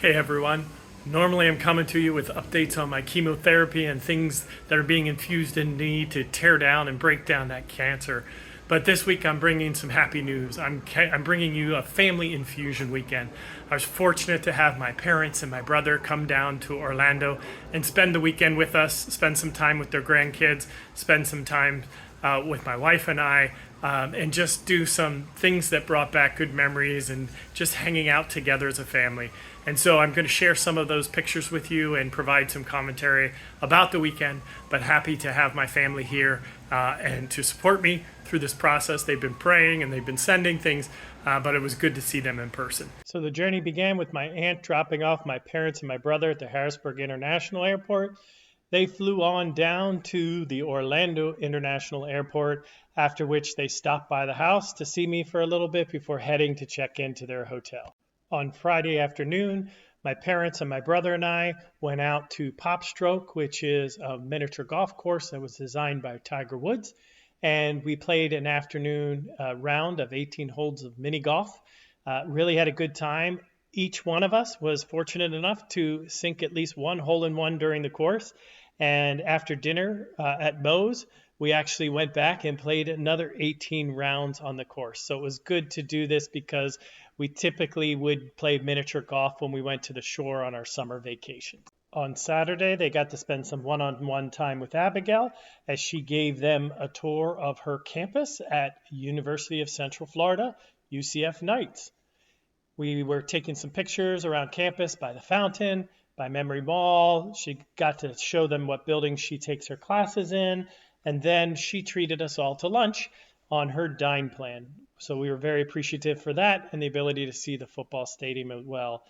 Hey everyone. Normally I'm coming to you with updates on my chemotherapy and things that are being infused in me to tear down and break down that cancer. But this week I'm bringing some happy news. I'm bringing you a family infusion weekend. I was fortunate to have my parents and my brother come down to Orlando and spend the weekend with us, spend some time with their grandkids, spend some time with my wife and I, and just do some things that brought back good memories and just hanging out together as a family. And so I'm going to share some of those pictures with you and provide some commentary about the weekend, but happy to have my family here and to support me through this process. They've been praying and they've been sending things, but it was good to see them in person. So the journey began with my aunt dropping off my parents and my brother at the Harrisburg International Airport. They flew on down to the Orlando International Airport, after which they stopped by the house to see me for a little bit before heading to check into their hotel. On Friday afternoon, my parents and my brother and I went out to Pop Stroke, which is a miniature golf course that was designed by Tiger Woods, and we played an afternoon round of 18 holes of mini golf. Really had a good time. Each one of us was fortunate enough to sink at least one hole-in-one during the course. And after dinner at Moe's, we actually went back and played another 18 rounds on the course. So it was good to do this because we typically would play miniature golf when we went to the shore on our summer vacation. On Saturday, they got to spend some one-on-one time with Abigail as she gave them a tour of her campus at University of Central Florida, UCF Knights. We were taking some pictures around campus by the fountain, by Memory Mall. She got to show them what building she takes her classes in, and then she treated us all to lunch on her dine plan. So we were very appreciative for that and the ability to see the football stadium as well.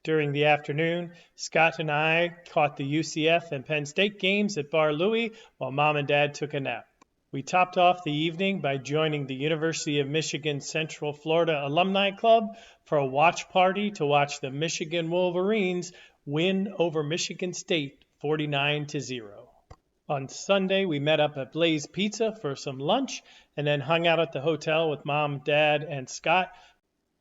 During the afternoon, Scott and I caught the UCF and Penn State games at Bar Louie while Mom and Dad took a nap. We topped off the evening by joining the University of Michigan Central Florida Alumni Club for a watch party to watch the Michigan Wolverines win over Michigan State 49-0. On Sunday, we met up at Blaze Pizza for some lunch and then hung out at the hotel with Mom, Dad, and Scott.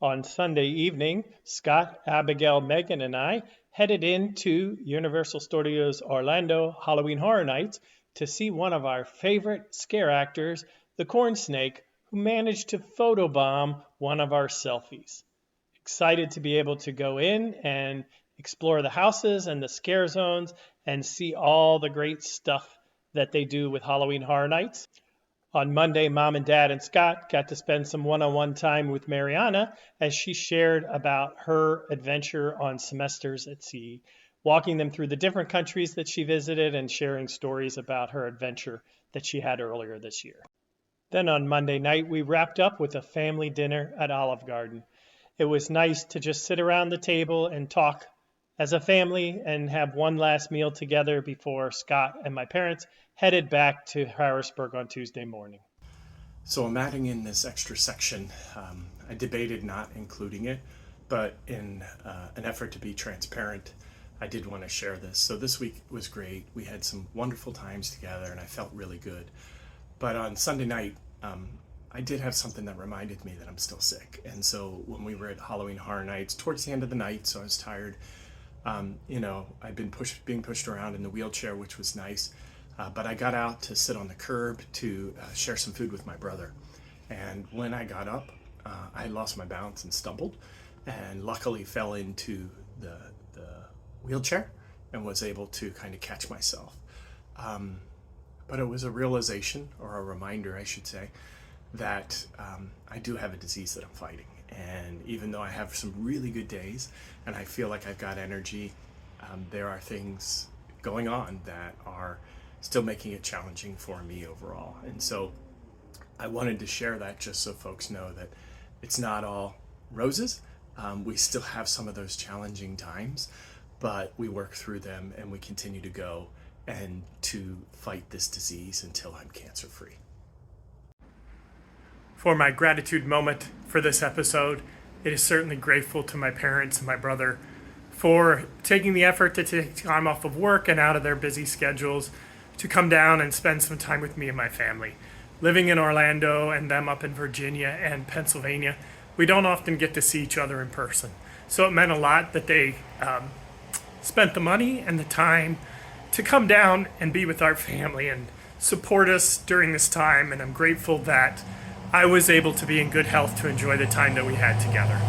On Sunday evening, Scott, Abigail, Megan, and I headed into Universal Studios Orlando Halloween Horror Nights to see one of our favorite scare actors, the Corn Snake, who managed to photobomb one of our selfies. Excited to be able to go in and explore the houses and the scare zones and see all the great stuff that they do with Halloween Horror Nights. On Monday, Mom and Dad and Scott got to spend some one-on-one time with Mariana as she shared about her adventure on semesters at sea, walking them through the different countries that she visited and sharing stories about her adventure that she had earlier this year. Then on Monday night, we wrapped up with a family dinner at Olive Garden. It was nice to just sit around the table and talk as a family and have one last meal together before Scott and my parents headed back to Harrisburg on Tuesday morning. So I'm adding in this extra section. I debated not including it, but in an effort to be transparent, I did want to share this. So this week was great. We had some wonderful times together and I felt really good. But on Sunday night, I did have something that reminded me that I'm still sick. And so when we were at Halloween Horror Nights, towards the end of the night, so I was tired, I'd been being pushed around in the wheelchair, which was nice. But I got out to sit on the curb to share some food with my brother. And when I got up, I lost my balance and stumbled, and luckily fell into the wheelchair and was able to kind of catch myself. But it was a realization, or a reminder, I should say, that I do have a disease that I'm fighting. And even though I have some really good days and I feel like I've got energy, there are things going on that are still making it challenging for me overall. And so I wanted to share that just so folks know that it's not all roses. We still have some of those challenging times, but we work through them and we continue to go and to fight this disease until I'm cancer free. For my gratitude moment for this episode, it is certainly grateful to my parents and my brother for taking the effort to take time off of work and out of their busy schedules to come down and spend some time with me and my family. Living in Orlando and them up in Virginia and Pennsylvania, we don't often get to see each other in person. So it meant a lot that they spent the money and the time to come down and be with our family and support us during this time. And I'm grateful that I was able to be in good health to enjoy the time that we had together.